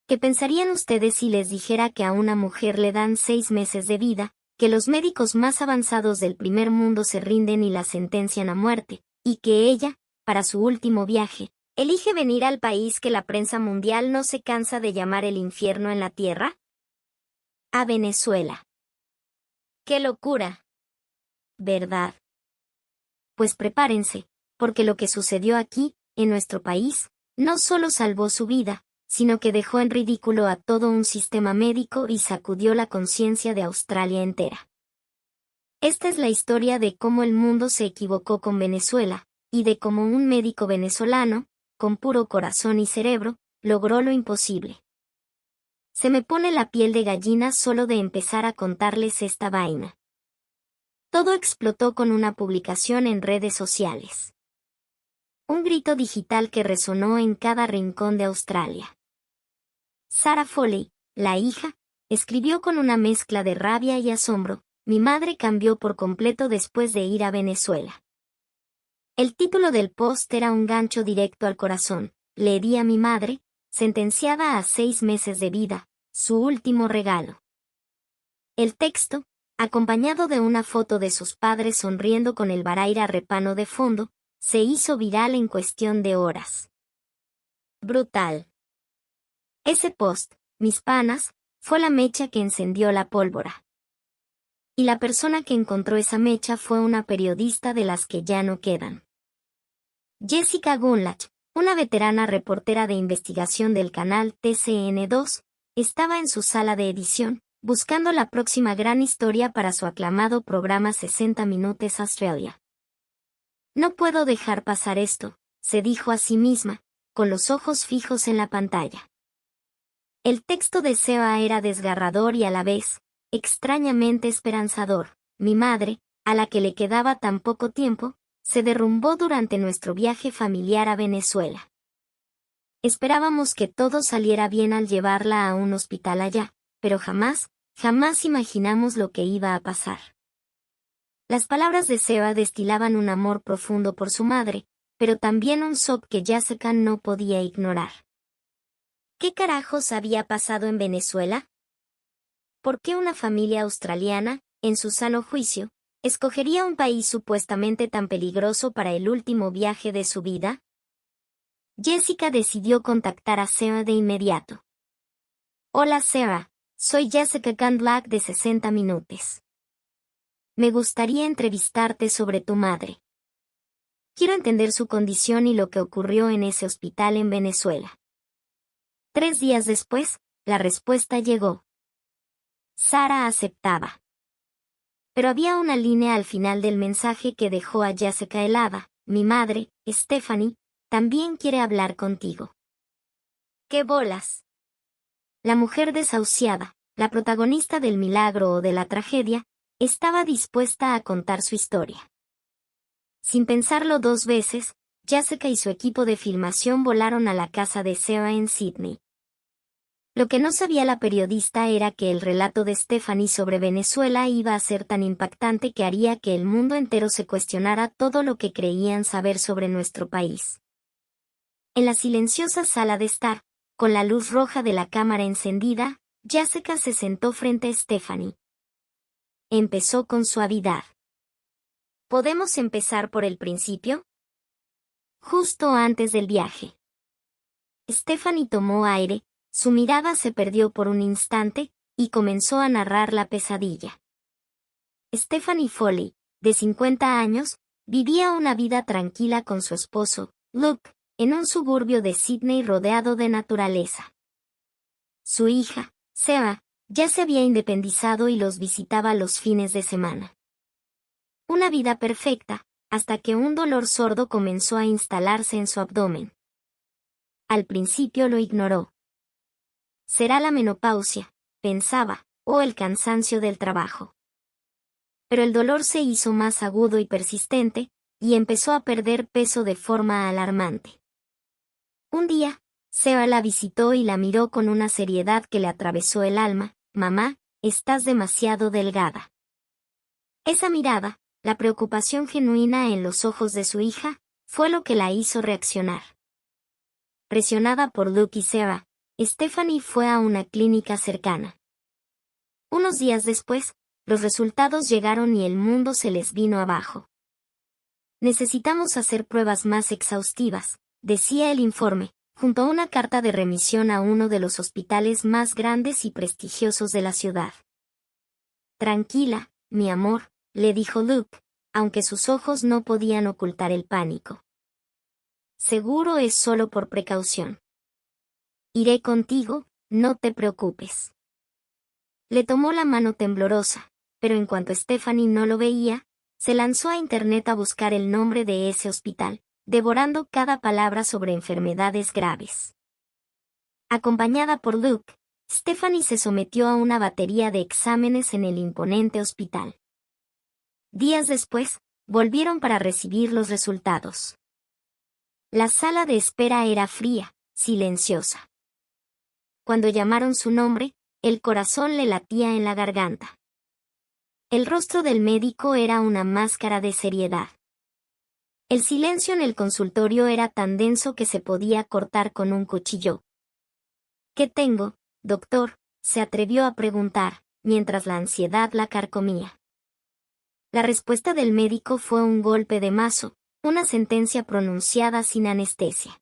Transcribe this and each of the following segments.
¿Qué pensarían ustedes si les dijera que a una mujer le dan 6 meses de vida, que los médicos más avanzados del primer mundo se rinden y la sentencian a muerte, y que ella, para su último viaje, elige venir al país que la prensa mundial no se cansa de llamar el infierno en la tierra? A Venezuela. ¡Qué locura! ¿Verdad? Pues prepárense, porque lo que sucedió aquí, en nuestro país, no solo salvó su vida, sino que dejó en ridículo a todo un sistema médico y sacudió la conciencia de Australia entera. Esta es la historia de cómo el mundo se equivocó con Venezuela, y de cómo un médico venezolano, con puro corazón y cerebro, logró lo imposible. Se me pone la piel de gallina solo de empezar a contarles esta vaina. Todo explotó con una publicación en redes sociales. Un grito digital que resonó en cada rincón de Australia. Sarah Foley, la hija, escribió con una mezcla de rabia y asombro: mi madre cambió por completo después de ir a Venezuela. El título del post era un gancho directo al corazón: le di a mi madre, sentenciada a 6 meses de vida, su último regalo. El texto, acompañado de una foto de sus padres sonriendo con el Baraira Repano de fondo, se hizo viral en cuestión de horas. Brutal. Ese post, mis panas, fue la mecha que encendió la pólvora. Y la persona que encontró esa mecha fue una periodista de las que ya no quedan. Jessica Gunlach, una veterana reportera de investigación del canal TCN2, estaba en su sala de edición, buscando la próxima gran historia para su aclamado programa 60 Minutes Australia. No puedo dejar pasar esto, se dijo a sí misma, con los ojos fijos en la pantalla. El texto de Seba era desgarrador y a la vez, extrañamente esperanzador. Mi madre, a la que le quedaba tan poco tiempo, se derrumbó durante nuestro viaje familiar a Venezuela. Esperábamos que todo saliera bien al llevarla a un hospital allá, pero jamás imaginamos lo que iba a pasar. Las palabras de Seba destilaban un amor profundo por su madre, pero también un shock que Jessica no podía ignorar. ¿Qué carajos había pasado en Venezuela? ¿Por qué una familia australiana, en su sano juicio, escogería un país supuestamente tan peligroso para el último viaje de su vida? Jessica decidió contactar a Sarah de inmediato. Hola Sarah, soy Jessica Gunlach de 60 Minutes. Me gustaría entrevistarte sobre tu madre. Quiero entender su condición y lo que ocurrió en ese hospital en Venezuela. 3 días después, la respuesta llegó. Sarah aceptaba. Pero había una línea al final del mensaje que dejó a Jessica helada. Mi madre, Stephanie, también quiere hablar contigo. ¡Qué bolas! La mujer desahuciada, la protagonista del milagro o de la tragedia, estaba dispuesta a contar su historia. Sin pensarlo 2 veces, Jessica y su equipo de filmación volaron a la casa de Sarah en Sydney. Lo que no sabía la periodista era que el relato de Stephanie sobre Venezuela iba a ser tan impactante que haría que el mundo entero se cuestionara todo lo que creían saber sobre nuestro país. En la silenciosa sala de estar, con la luz roja de la cámara encendida, Jessica se sentó frente a Stephanie. Empezó con suavidad. ¿Podemos empezar por el principio? Justo antes del viaje. Stephanie tomó aire, su mirada se perdió por un instante, y comenzó a narrar la pesadilla. Stephanie Foley, de 50 años, vivía una vida tranquila con su esposo, Luke, en un suburbio de Sydney rodeado de naturaleza. Su hija, Sarah, ya se había independizado y los visitaba los fines de semana. Una vida perfecta, hasta que un dolor sordo comenzó a instalarse en su abdomen. Al principio lo ignoró. Será la menopausia, pensaba, o el cansancio del trabajo. Pero el dolor se hizo más agudo y persistente, y empezó a perder peso de forma alarmante. Un día, Sarah la visitó y la miró con una seriedad que le atravesó el alma. Mamá, estás demasiado delgada. Esa mirada, la preocupación genuina en los ojos de su hija, fue lo que la hizo reaccionar. Presionada por Luke y Sarah, Stephanie fue a una clínica cercana. Unos días después, los resultados llegaron y el mundo se les vino abajo. Necesitamos hacer pruebas más exhaustivas, decía el informe, junto a una carta de remisión a uno de los hospitales más grandes y prestigiosos de la ciudad. Tranquila, mi amor, le dijo Luke, aunque sus ojos no podían ocultar el pánico. Seguro es solo por precaución. Iré contigo, no te preocupes. Le tomó la mano temblorosa, pero en cuanto Stephanie no lo veía, se lanzó a internet a buscar el nombre de ese hospital, devorando cada palabra sobre enfermedades graves. Acompañada por Luke, Stephanie se sometió a una batería de exámenes en el imponente hospital. Días después, volvieron para recibir los resultados. La sala de espera era fría, silenciosa. Cuando llamaron su nombre, el corazón le latía en la garganta. El rostro del médico era una máscara de seriedad. El silencio en el consultorio era tan denso que se podía cortar con un cuchillo. ¿Qué tengo, doctor?, se atrevió a preguntar, mientras la ansiedad la carcomía. La respuesta del médico fue un golpe de mazo, una sentencia pronunciada sin anestesia.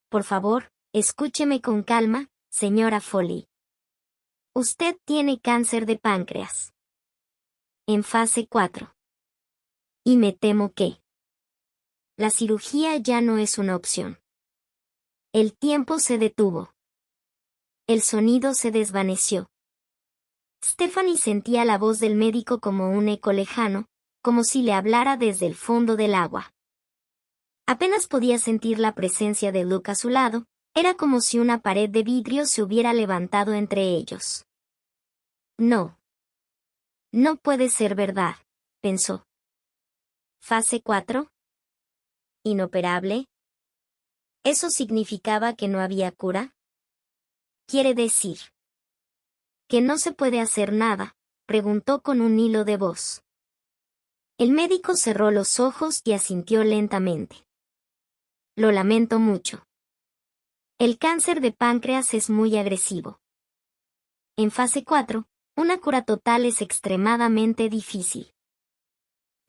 Por favor, escúcheme con calma, señora Foley. Usted tiene cáncer de páncreas. En fase 4. Y me temo que la cirugía ya no es una opción. El tiempo se detuvo. El sonido se desvaneció. Stephanie sentía la voz del médico como un eco lejano, como si le hablara desde el fondo del agua. Apenas podía sentir la presencia de Luke a su lado, era como si una pared de vidrio se hubiera levantado entre ellos. No. No puede ser verdad, pensó. ¿Fase 4? ¿Inoperable? ¿Eso significaba que no había cura? ¿Quiere decir que no se puede hacer nada?, preguntó con un hilo de voz. El médico cerró los ojos y asintió lentamente. Lo lamento mucho. El cáncer de páncreas es muy agresivo. En fase 4, una cura total es extremadamente difícil.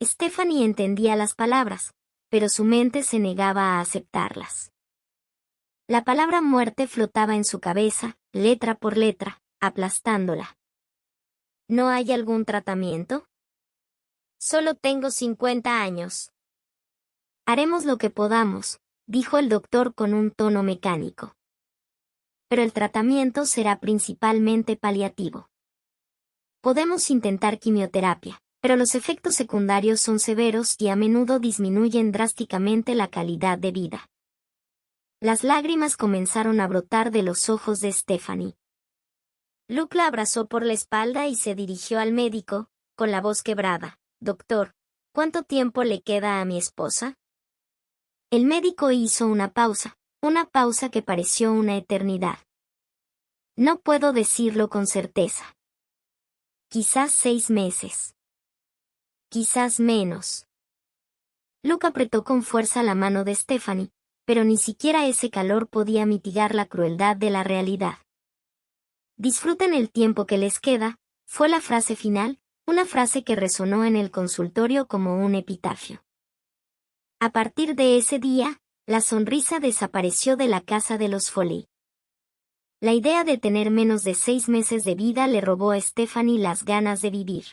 Stephanie entendía las palabras, pero su mente se negaba a aceptarlas. La palabra muerte flotaba en su cabeza, letra por letra, aplastándola. ¿No hay algún tratamiento? Solo tengo 50 años. Haremos lo que podamos, dijo el doctor con un tono mecánico. Pero el tratamiento será principalmente paliativo. Podemos intentar quimioterapia, pero los efectos secundarios son severos y a menudo disminuyen drásticamente la calidad de vida. Las lágrimas comenzaron a brotar de los ojos de Stephanie. Luke la abrazó por la espalda y se dirigió al médico, con la voz quebrada. Doctor, ¿cuánto tiempo le queda a mi esposa? El médico hizo una pausa que pareció una eternidad. No puedo decirlo con certeza. Quizás 6 meses. Quizás menos. Luke apretó con fuerza la mano de Stephanie, pero ni siquiera ese calor podía mitigar la crueldad de la realidad. Disfruten el tiempo que les queda, fue la frase final, una frase que resonó en el consultorio como un epitafio. A partir de ese día, la sonrisa desapareció de la casa de los Foley. La idea de tener menos de 6 meses de vida le robó a Stephanie las ganas de vivir.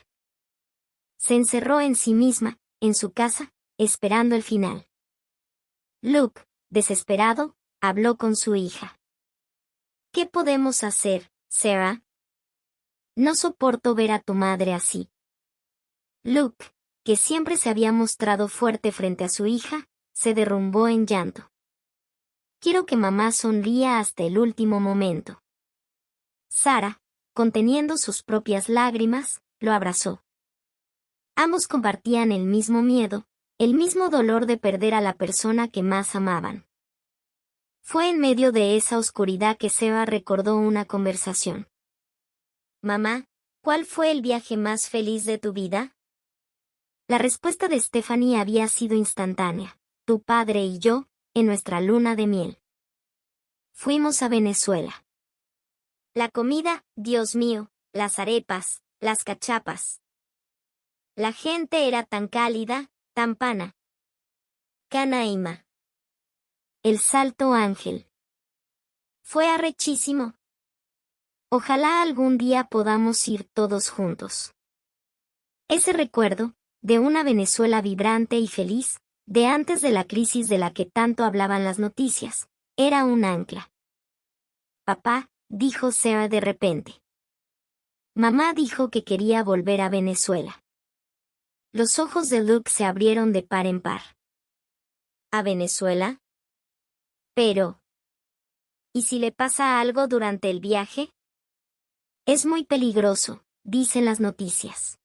Se encerró en sí misma, en su casa, esperando el final. Luke, desesperado, habló con su hija. ¿Qué podemos hacer, Sarah? No soporto ver a tu madre así. Luke, que siempre se había mostrado fuerte frente a su hija, se derrumbó en llanto. Quiero que mamá sonría hasta el último momento. Sarah, conteniendo sus propias lágrimas, lo abrazó. Ambos compartían el mismo miedo, el mismo dolor de perder a la persona que más amaban. Fue en medio de esa oscuridad que Sarah recordó una conversación. Mamá, ¿cuál fue el viaje más feliz de tu vida? La respuesta de Stephanie había sido instantánea. Tu padre y yo, en nuestra luna de miel. Fuimos a Venezuela. La comida, Dios mío, las arepas, las cachapas. La gente era tan cálida, tan pana. Canaima. El Salto Ángel. Fue arrechísimo. Ojalá algún día podamos ir todos juntos. Ese recuerdo, de una Venezuela vibrante y feliz, de antes de la crisis de la que tanto hablaban las noticias, era un ancla. Papá, dijo Sarah de repente. Mamá dijo que quería volver a Venezuela. Los ojos de Luke se abrieron de par en par. ¿A Venezuela? Pero... ¿y si le pasa algo durante el viaje? Es muy peligroso, dicen las noticias.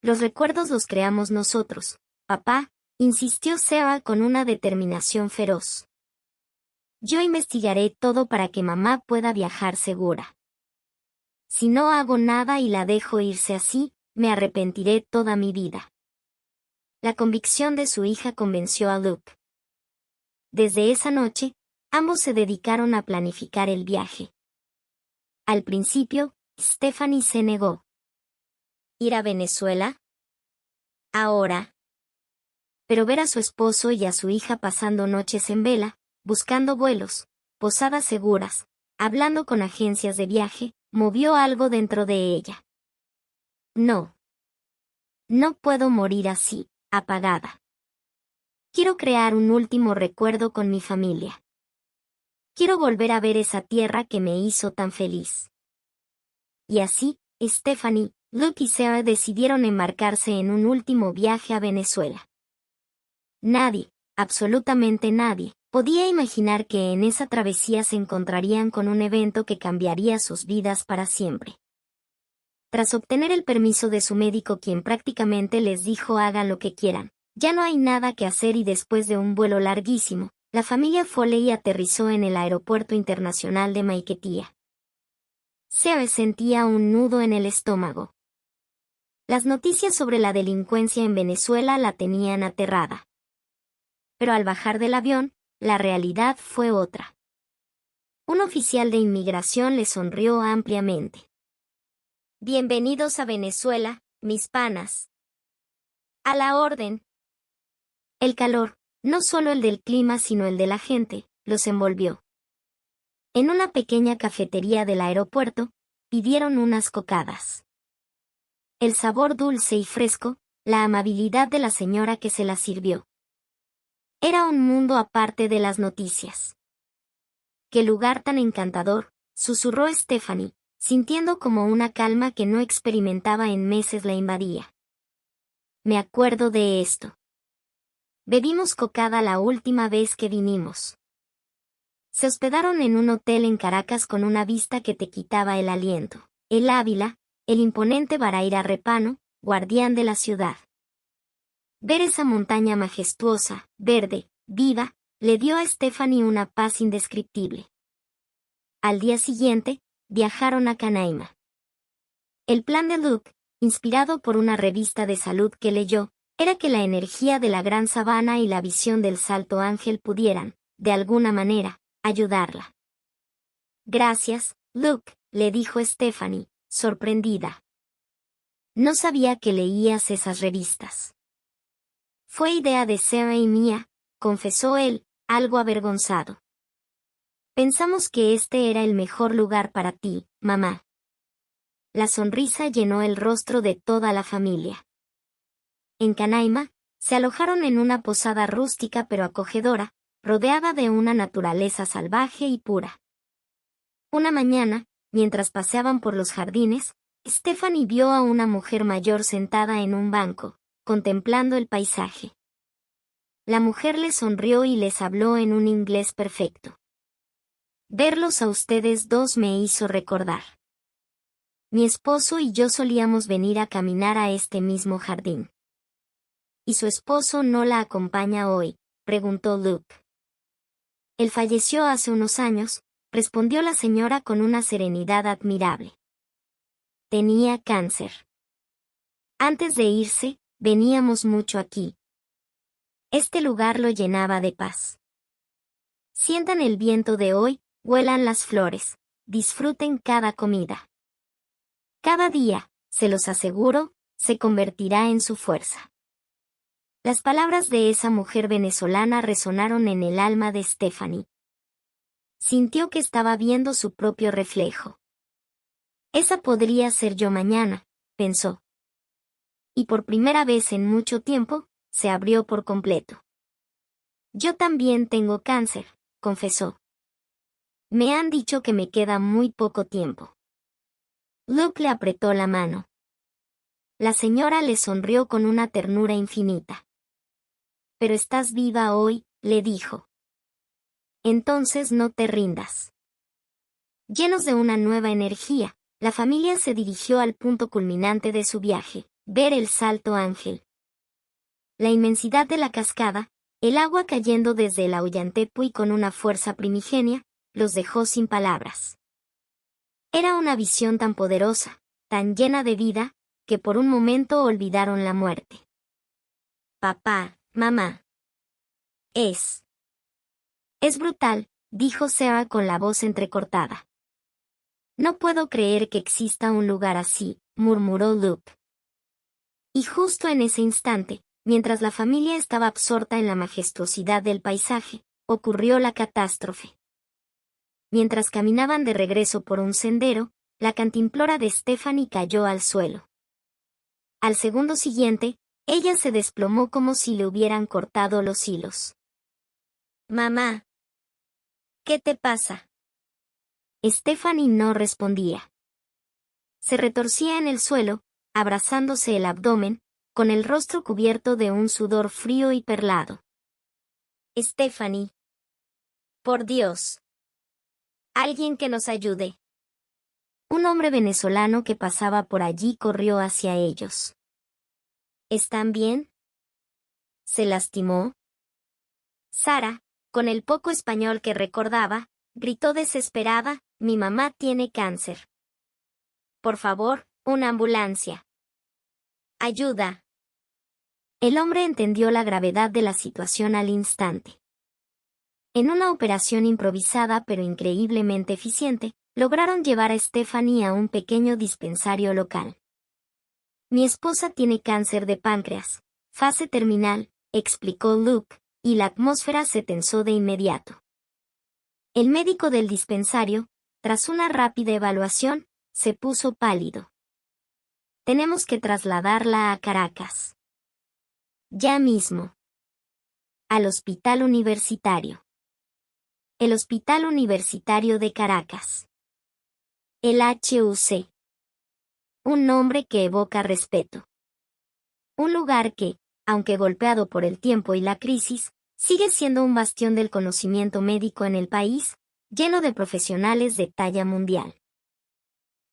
Los recuerdos los creamos nosotros, papá, insistió Sarah con una determinación feroz. Yo investigaré todo para que mamá pueda viajar segura. Si no hago nada y la dejo irse así, me arrepentiré toda mi vida. La convicción de su hija convenció a Luke. Desde esa noche, ambos se dedicaron a planificar el viaje. Al principio, Stephanie se negó. ¿Ir a Venezuela? Ahora. Pero ver a su esposo y a su hija pasando noches en vela, buscando vuelos, posadas seguras, hablando con agencias de viaje, movió algo dentro de ella. No. No puedo morir así, apagada. Quiero crear un último recuerdo con mi familia. Quiero volver a ver esa tierra que me hizo tan feliz. Y así, Stephanie, Luke y Sarah decidieron embarcarse en un último viaje a Venezuela. Nadie, absolutamente nadie, podía imaginar que en esa travesía se encontrarían con un evento que cambiaría sus vidas para siempre. Tras obtener el permiso de su médico, quien prácticamente les dijo hagan lo que quieran, ya no hay nada que hacer, y después de un vuelo larguísimo, la familia Foley aterrizó en el Aeropuerto Internacional de Maiquetía. Sarah sentía un nudo en el estómago. Las noticias sobre la delincuencia en Venezuela la tenían aterrada. Pero al bajar del avión, la realidad fue otra. Un oficial de inmigración le sonrió ampliamente. Bienvenidos a Venezuela, mis panas. A la orden. El calor, no solo el del clima sino el de la gente, los envolvió. En una pequeña cafetería del aeropuerto, pidieron unas cocadas. El sabor dulce y fresco, la amabilidad de la señora que se las sirvió. Era un mundo aparte de las noticias. ¡Qué lugar tan encantador!, susurró Stephanie, sintiendo como una calma que no experimentaba en meses la invadía. Me acuerdo de esto. Bebimos cocada la última vez que vinimos. Se hospedaron en un hotel en Caracas con una vista que te quitaba el aliento. El Ávila, el imponente Baraira Repano, guardián de la ciudad. Ver esa montaña majestuosa, verde, viva, le dio a Stephanie una paz indescriptible. Al día siguiente, viajaron a Canaima. El plan de Luke, inspirado por una revista de salud que leyó, era que la energía de la Gran Sabana y la visión del Salto Ángel pudieran, de alguna manera, ayudarla. Gracias, Luke, le dijo Stephanie, sorprendida. No sabía que leías esas revistas. Fue idea de Sarah y mía, confesó él, algo avergonzado. Pensamos que este era el mejor lugar para ti, mamá. La sonrisa llenó el rostro de toda la familia. En Canaima, se alojaron en una posada rústica pero acogedora, rodeada de una naturaleza salvaje y pura. Una mañana, mientras paseaban por los jardines, Stephanie vio a una mujer mayor sentada en un banco, contemplando el paisaje. La mujer les sonrió y les habló en un inglés perfecto. Verlos a ustedes dos me hizo recordar. Mi esposo y yo solíamos venir a caminar a este mismo jardín. ¿Y su esposo no la acompaña hoy?, preguntó Luke. Él falleció hace unos años, respondió la señora con una serenidad admirable. Tenía cáncer. Antes de irse, veníamos mucho aquí. Este lugar lo llenaba de paz. Sientan el viento de hoy, huelan las flores, disfruten cada comida. Cada día, se los aseguro, se convertirá en su fuerza. Las palabras de esa mujer venezolana resonaron en el alma de Stephanie. Sintió que estaba viendo su propio reflejo. Esa podría ser yo mañana, pensó. Y por primera vez en mucho tiempo, se abrió por completo. Yo también tengo cáncer, confesó. Me han dicho que me queda muy poco tiempo. Luke le apretó la mano. La señora le sonrió con una ternura infinita. Pero estás viva hoy, le dijo. Entonces no te rindas. Llenos de una nueva energía, la familia se dirigió al punto culminante de su viaje, ver el Salto Ángel. La inmensidad de la cascada, el agua cayendo desde el Ollantaytambo con una fuerza primigenia, los dejó sin palabras. Era una visión tan poderosa, tan llena de vida, que por un momento olvidaron la muerte. Papá, mamá. Es brutal, dijo Sarah con la voz entrecortada. No puedo creer que exista un lugar así, murmuró Luke. Y justo en ese instante, mientras la familia estaba absorta en la majestuosidad del paisaje, ocurrió la catástrofe. Mientras caminaban de regreso por un sendero, la cantimplora de Stephanie cayó al suelo. Al segundo siguiente, ella se desplomó como si le hubieran cortado los hilos. Mamá. ¿Qué te pasa? Stephanie no respondía. Se retorcía en el suelo, abrazándose el abdomen, con el rostro cubierto de un sudor frío y perlado. Stephanie. Por Dios. Alguien que nos ayude. Un hombre venezolano que pasaba por allí corrió hacia ellos. ¿Están bien? ¿Se lastimó? Sara, con el poco español que recordaba, gritó desesperada, mi mamá tiene cáncer. Por favor, una ambulancia. Ayuda. El hombre entendió la gravedad de la situación al instante. En una operación improvisada pero increíblemente eficiente, lograron llevar a Stephanie a un pequeño dispensario local. Mi esposa tiene cáncer de páncreas, fase terminal, explicó Luke, y la atmósfera se tensó de inmediato. El médico del dispensario, tras una rápida evaluación, se puso pálido. Tenemos que trasladarla a Caracas. Ya mismo. Al hospital universitario. El Hospital Universitario de Caracas. El HUC. Un nombre que evoca respeto. Un lugar que, aunque golpeado por el tiempo y la crisis, sigue siendo un bastión del conocimiento médico en el país, lleno de profesionales de talla mundial.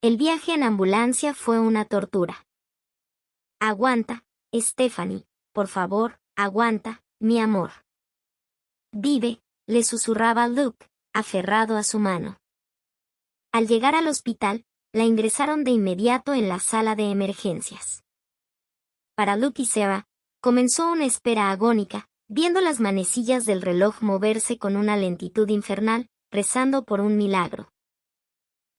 El viaje en ambulancia fue una tortura. Aguanta, Stephanie, por favor, aguanta, mi amor. Vive, le susurraba Luke, aferrado a su mano. Al llegar al hospital, la ingresaron de inmediato en la sala de emergencias. Para Luke y Sarah, comenzó una espera agónica, viendo las manecillas del reloj moverse con una lentitud infernal, rezando por un milagro.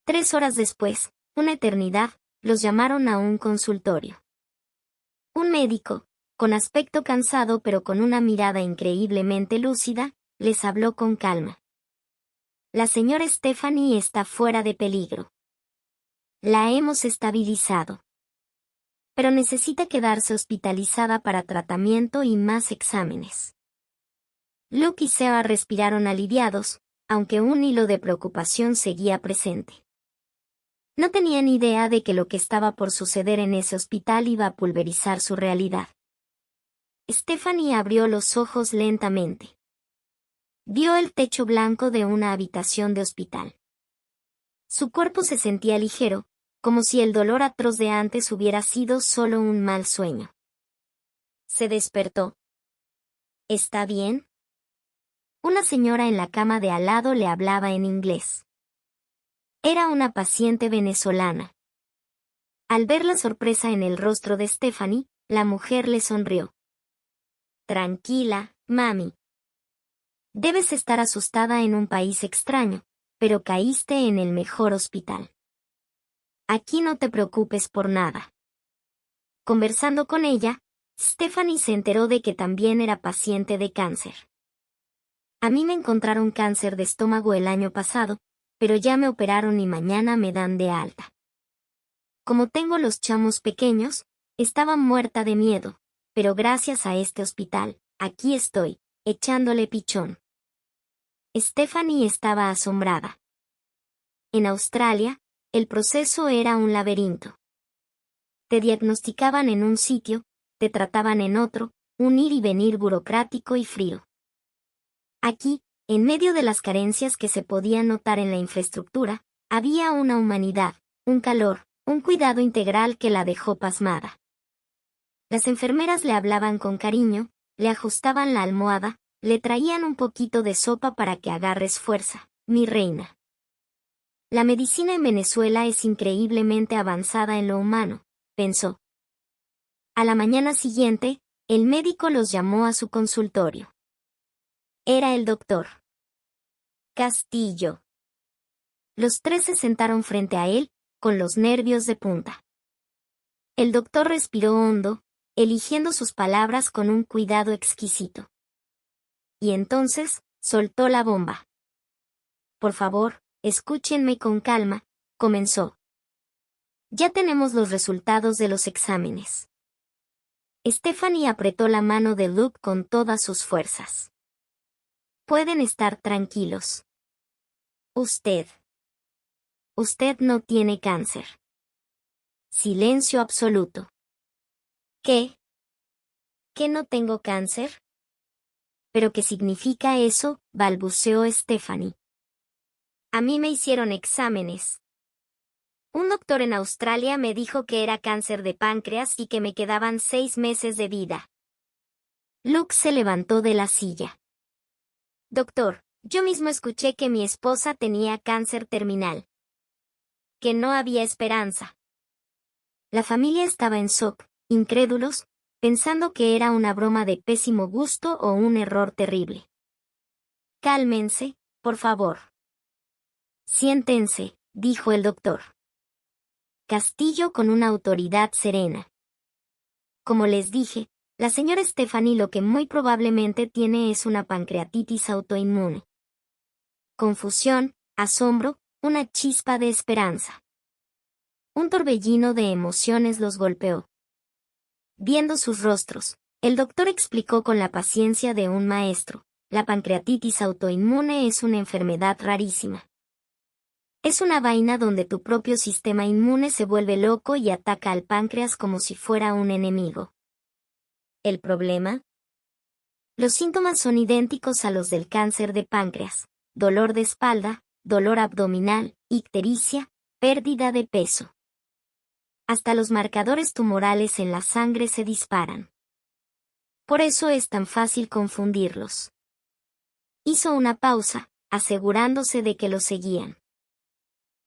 3 horas después, una eternidad, los llamaron a un consultorio. Un médico, con aspecto cansado pero con una mirada increíblemente lúcida, les habló con calma. La señora Stephanie está fuera de peligro. La hemos estabilizado. Pero necesita quedarse hospitalizada para tratamiento y más exámenes. Luke y Sarah respiraron aliviados, aunque un hilo de preocupación seguía presente. No tenían idea de que lo que estaba por suceder en ese hospital iba a pulverizar su realidad. Stephanie abrió los ojos lentamente. Vio el techo blanco de una habitación de hospital. Su cuerpo se sentía ligero, como si el dolor atroz de antes hubiera sido solo un mal sueño. Se despertó. ¿Está bien? Una señora en la cama de al lado le hablaba en inglés. Era una paciente venezolana. Al ver la sorpresa en el rostro de Stephanie, la mujer le sonrió. Tranquila, mami. Debes estar asustada en un país extraño, pero caíste en el mejor hospital. Aquí no te preocupes por nada. Conversando con ella, Stephanie se enteró de que también era paciente de cáncer. A mí me encontraron cáncer de estómago el año pasado, pero ya me operaron y mañana me dan de alta. Como tengo los chamos pequeños, estaba muerta de miedo, pero gracias a este hospital, aquí estoy, echándole pichón. Stephanie estaba asombrada. En Australia, el proceso era un laberinto. Te diagnosticaban en un sitio, te trataban en otro, un ir y venir burocrático y frío. Aquí, en medio de las carencias que se podían notar en la infraestructura, había una humanidad, un calor, un cuidado integral que la dejó pasmada. Las enfermeras le hablaban con cariño, le ajustaban la almohada, le traían un poquito de sopa para que agarres fuerza, mi reina. La medicina en Venezuela es increíblemente avanzada en lo humano, pensó. A la mañana siguiente, el médico los llamó a su consultorio. Era el doctor Castillo. Los tres se sentaron frente a él, con los nervios de punta. El doctor respiró hondo, eligiendo sus palabras con un cuidado exquisito. Y entonces, soltó la bomba. Por favor, escúchenme con calma, comenzó. Ya tenemos los resultados de los exámenes. Stephanie apretó la mano de Luke con todas sus fuerzas. Pueden estar tranquilos. Usted no tiene cáncer. Silencio absoluto. ¿Qué? ¿Que no tengo cáncer? ¿Pero qué significa eso?, balbuceó Stephanie. A mí me hicieron exámenes. Un doctor en Australia me dijo que era cáncer de páncreas y que me quedaban 6 meses de vida. Luke se levantó de la silla. Doctor, yo mismo escuché que mi esposa tenía cáncer terminal. Que no había esperanza. La familia estaba en shock, incrédulos, pensando que era una broma de pésimo gusto o un error terrible. Cálmense, por favor. Siéntense, dijo el doctor Castillo con una autoridad serena. Como les dije, la señora Stephanie lo que muy probablemente tiene es una pancreatitis autoinmune. Confusión, asombro, una chispa de esperanza. Un torbellino de emociones los golpeó. Viendo sus rostros, el doctor explicó con la paciencia de un maestro, la pancreatitis autoinmune es una enfermedad rarísima. Es una vaina donde tu propio sistema inmune se vuelve loco y ataca al páncreas como si fuera un enemigo. ¿El problema? Los síntomas son idénticos a los del cáncer de páncreas: dolor de espalda, dolor abdominal, ictericia, pérdida de peso. Hasta los marcadores tumorales en la sangre se disparan. Por eso es tan fácil confundirlos. Hizo una pausa, asegurándose de que lo seguían.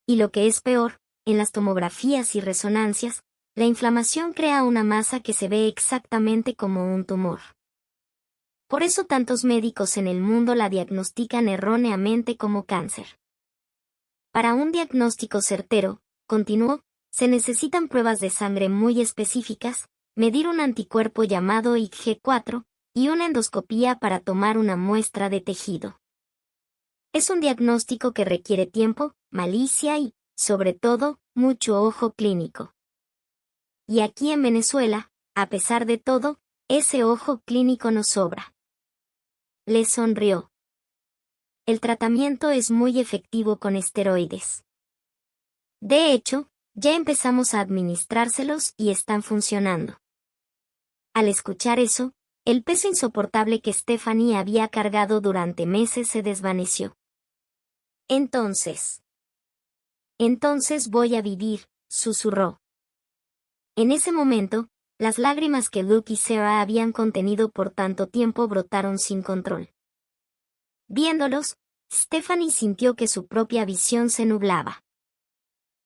Y lo que es peor, en las tomografías y resonancias, la inflamación crea una masa que se ve exactamente como un tumor. Por eso tantos médicos en el mundo la diagnostican erróneamente como cáncer. Para un diagnóstico certero, continuó, se necesitan pruebas de sangre muy específicas, medir un anticuerpo llamado IgG4, y una endoscopía para tomar una muestra de tejido. Es un diagnóstico que requiere tiempo, malicia y, sobre todo, mucho ojo clínico. Y aquí en Venezuela, a pesar de todo, ese ojo clínico nos sobra. Le sonrió. El tratamiento es muy efectivo con esteroides. De hecho, ya empezamos a administrárselos y están funcionando. Al escuchar eso, el peso insoportable que Stephanie había cargado durante meses se desvaneció. Entonces voy a vivir, susurró. En ese momento, las lágrimas que Luke y Sarah habían contenido por tanto tiempo brotaron sin control. Viéndolos, Stephanie sintió que su propia visión se nublaba.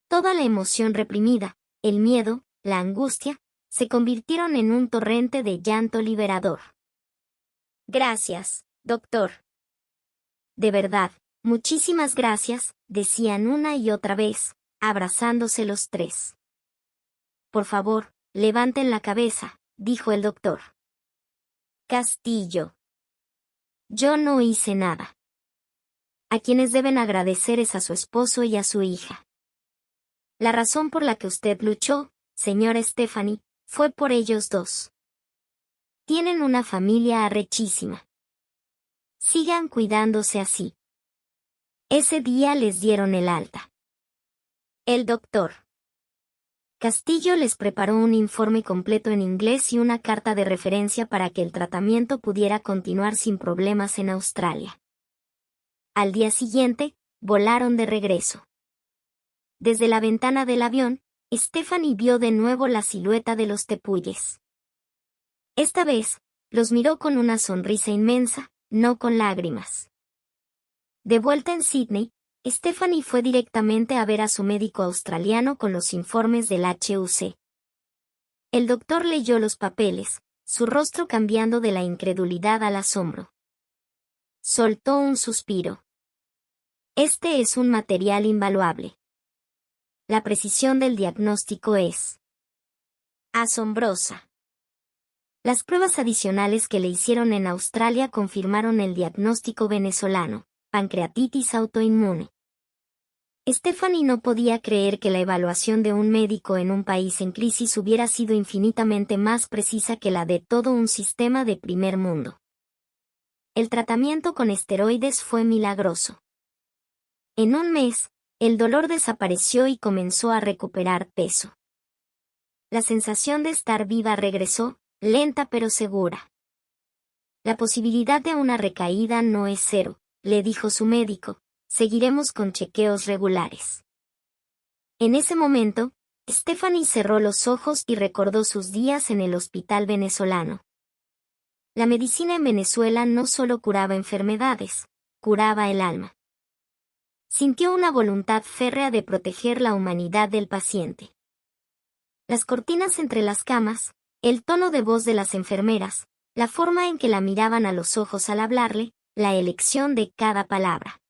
Toda la emoción reprimida, el miedo, la angustia, se convirtieron en un torrente de llanto liberador. Gracias, doctor. De verdad, muchísimas gracias, decían una y otra vez, abrazándose los tres. Por favor, levanten la cabeza, dijo el doctor Castillo. Yo no hice nada. A quienes deben agradecer es a su esposo y a su hija. La razón por la que usted luchó, señora Stephanie, fue por ellos dos. Tienen una familia arrechísima. Sigan cuidándose así. Ese día les dieron el alta. El doctor Castillo les preparó un informe completo en inglés y una carta de referencia para que el tratamiento pudiera continuar sin problemas en Australia. Al día siguiente, volaron de regreso. Desde la ventana del avión, Stephanie vio de nuevo la silueta de los tepuyes. Esta vez, los miró con una sonrisa inmensa, no con lágrimas. De vuelta en Sydney, Stephanie fue directamente a ver a su médico australiano con los informes del HUC. El doctor leyó los papeles, su rostro cambiando de la incredulidad al asombro. Soltó un suspiro. Este es un material invaluable. La precisión del diagnóstico es asombrosa. Las pruebas adicionales que le hicieron en Australia confirmaron el diagnóstico venezolano, pancreatitis autoinmune. Stephanie no podía creer que la evaluación de un médico en un país en crisis hubiera sido infinitamente más precisa que la de todo un sistema de primer mundo. El tratamiento con esteroides fue milagroso. En un mes, el dolor desapareció y comenzó a recuperar peso. La sensación de estar viva regresó, lenta pero segura. La posibilidad de una recaída no es cero, le dijo su médico, seguiremos con chequeos regulares. En ese momento, Stephanie cerró los ojos y recordó sus días en el hospital venezolano. La medicina en Venezuela no solo curaba enfermedades, curaba el alma. Sintió una voluntad férrea de proteger la humanidad del paciente. Las cortinas entre las camas, el tono de voz de las enfermeras, la forma en que la miraban a los ojos al hablarle, la elección de cada palabra.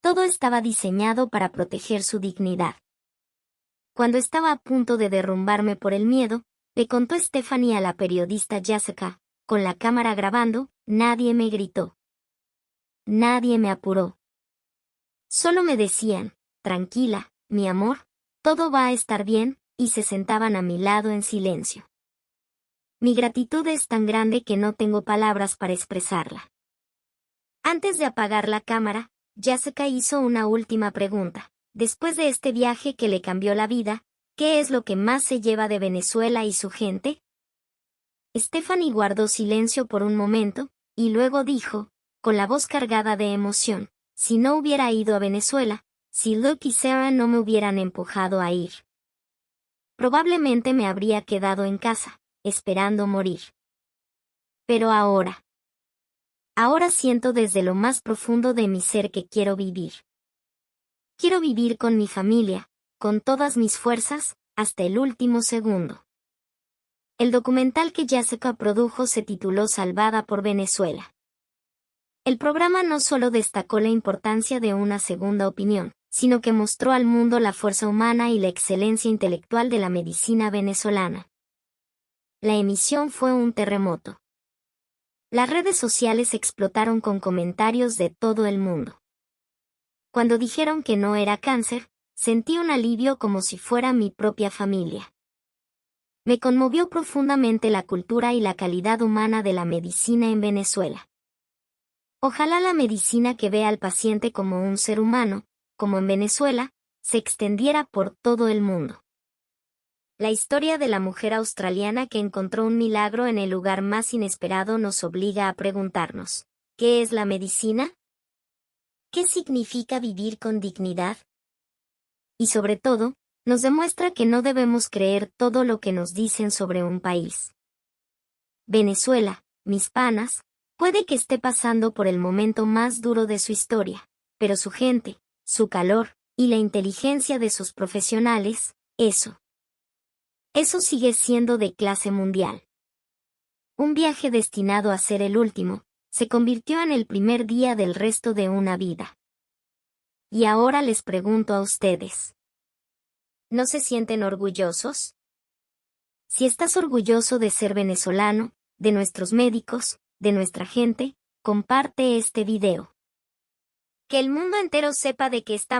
Todo estaba diseñado para proteger su dignidad. Cuando estaba a punto de derrumbarme por el miedo, le contó Stephanie a la periodista Jessica, con la cámara grabando, nadie me gritó. Nadie me apuró. Solo me decían, tranquila, mi amor, todo va a estar bien, y se sentaban a mi lado en silencio. Mi gratitud es tan grande que no tengo palabras para expresarla. Antes de apagar la cámara, Jessica hizo una última pregunta. Después de este viaje que le cambió la vida, ¿qué es lo que más se lleva de Venezuela y su gente? Stephanie guardó silencio por un momento, y luego dijo, con la voz cargada de emoción, si no hubiera ido a Venezuela, si Luke y Sarah no me hubieran empujado a ir. Probablemente me habría quedado en casa, esperando morir. Pero ahora siento desde lo más profundo de mi ser que quiero vivir. Quiero vivir con mi familia, con todas mis fuerzas, hasta el último segundo. El documental que Jessica produjo se tituló Salvada por Venezuela. El programa no solo destacó la importancia de una segunda opinión, sino que mostró al mundo la fuerza humana y la excelencia intelectual de la medicina venezolana. La emisión fue un terremoto. Las redes sociales explotaron con comentarios de todo el mundo. Cuando dijeron que no era cáncer, sentí un alivio como si fuera mi propia familia. Me conmovió profundamente la cultura y la calidad humana de la medicina en Venezuela. Ojalá la medicina que ve al paciente como un ser humano, como en Venezuela, se extendiera por todo el mundo. La historia de la mujer australiana que encontró un milagro en el lugar más inesperado nos obliga a preguntarnos, ¿qué es la medicina? ¿Qué significa vivir con dignidad? Y sobre todo, nos demuestra que no debemos creer todo lo que nos dicen sobre un país. Venezuela, mis panas, puede que esté pasando por el momento más duro de su historia, pero su gente, su calor, y la inteligencia de sus profesionales, eso sigue siendo de clase mundial. Un viaje destinado a ser el último, se convirtió en el primer día del resto de una vida. Y ahora les pregunto a ustedes. ¿No se sienten orgullosos? Si estás orgulloso de ser venezolano, de nuestros médicos, de nuestra gente, comparte este video. Que el mundo entero sepa de que estamos